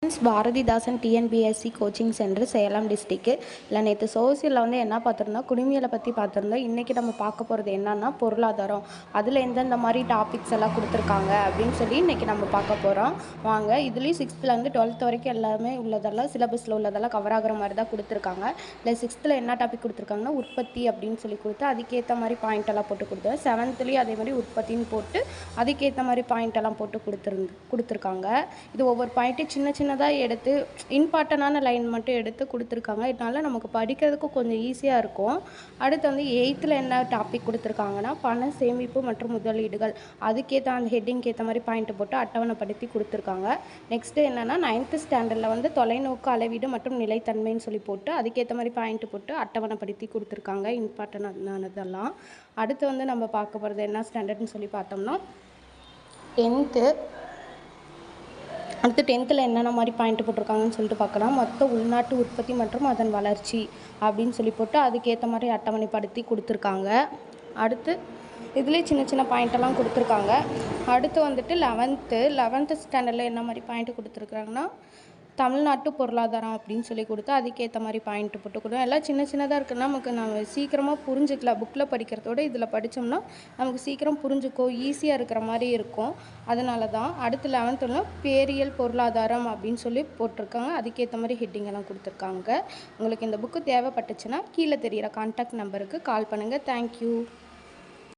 Bharathidasan TNPSC coaching centre Salem district. இல்லை நேற்று சோசியலில் என்ன பார்த்துருந்தோம், குடிமையியலை பற்றி பார்த்துருந்தோம். இன்றைக்கி நம்ம பார்க்க போகிறது என்னன்னா பொருளாதாரம். அதில் எந்தெந்த மாதிரி டாபிக்ஸ் எல்லாம் கொடுத்துருக்காங்க அப்படின்னு சொல்லி இன்றைக்கி நம்ம பார்க்க போகிறோம். வாங்க, இதுலேயும் 6th 12th வரைக்கும் எல்லாமே உள்ளதெல்லாம் சிலபஸில் உள்ளதெல்லாம் கவர் ஆகிற மாதிரி தான் கொடுத்துருக்காங்க. இல்லை 6th என்ன டாபிக் கொடுத்துருக்காங்கன்னா உற்பத்தி அப்படின்னு சொல்லி கொடுத்து அதுக்கேற்ற மாதிரி பாயிண்ட் எல்லாம் போட்டு கொடுத்தாங்க. 7th அதே மாதிரி உற்பத்தின்னு போட்டு அதுக்கேற்ற மாதிரி பாயிண்ட் எல்லாம் போட்டு கொடுத்துருக்காங்க. இது ஒவ்வொரு பாயிண்ட்டும் சின்ன சின்னதாக எடுத்து இம்பார்ட்டண்டான லைன் மட்டும் எடுத்து கொடுத்துருக்காங்க. இதனால நமக்கு படிக்கிறதுக்கும் கொஞ்சம் ஈஸியாக இருக்கும். அடுத்து 8th என்ன டாபிக் கொடுத்துருக்காங்கன்னா பண சேமிப்பு மற்றும் முதலீடுகள். அதுக்கேற்ற அந்த ஹெட்டிங்க்கு ஏற்ற மாதிரி பாயிண்ட் போட்டு அட்டவணைப்படுத்தி கொடுத்துருக்காங்க. நெக்ஸ்ட்டு என்னென்னா 9th ஸ்டாண்டர்டில் தொலைநோக்கு அளவீடு மற்றும் நிலைத்தன்மைன்னு சொல்லி போட்டு அதுக்கேற்ற மாதிரி பாயிண்ட் போட்டு அட்டவணைப்படுத்தி கொடுத்துருக்காங்க இம்பார்ட்டண்டானதெல்லாம். அடுத்து நம்ம பார்க்க போகிறது என்ன ஸ்டாண்டர்ட்னு சொல்லி பார்த்தோம்னா 10th. அடுத்து 10th என்னென்ன மாதிரி பாயிண்ட் போட்டிருக்காங்கன்னு சொல்லிட்டு பார்க்கலாம். மொத்த உள்நாட்டு உற்பத்தி மற்றும் அதன் வளர்ச்சி அப்படின்னு சொல்லி போட்டு அதுக்கேற்ற மாதிரி அட்டவணைப்படுத்தி கொடுத்துருக்காங்க. அடுத்து இதுலேயே சின்ன சின்ன பாயிண்டெல்லாம் கொடுத்துருக்காங்க. அடுத்து 11th ஸ்டாண்டர்டில் என்ன மாதிரி பாயிண்ட் கொடுத்துருக்காங்கன்னா தமிழ்நாட்டு பொருளாதாரம் அப்படின்னு சொல்லி கொடுத்து அதுக்கேற்ற மாதிரி பாயிண்ட் போட்டு கொடுத்தோம். எல்லாம் சின்ன சின்னதாக இருக்குன்னா நமக்கு நம்ம சீக்கிரமாக புரிஞ்சுக்கலாம். புக்கில் படிக்கிறதோட இதில் படித்தோம்னா நமக்கு சீக்கிரம் ஈஸியாக இருக்கிற மாதிரி இருக்கும். அதனால தான். அடுத்து 11th பேரியல் பொருளாதாரம் அப்படின்னு சொல்லி போட்டிருக்காங்க. அதுக்கேற்ற மாதிரி ஹெட்டிங் எல்லாம் கொடுத்துருக்காங்க. உங்களுக்கு இந்த புக்கு தேவைப்பட்டுச்சுன்னா கீழே தெரிகிற கான்டாக்ட் நம்பருக்கு கால் பண்ணுங்கள். தேங்க்யூ.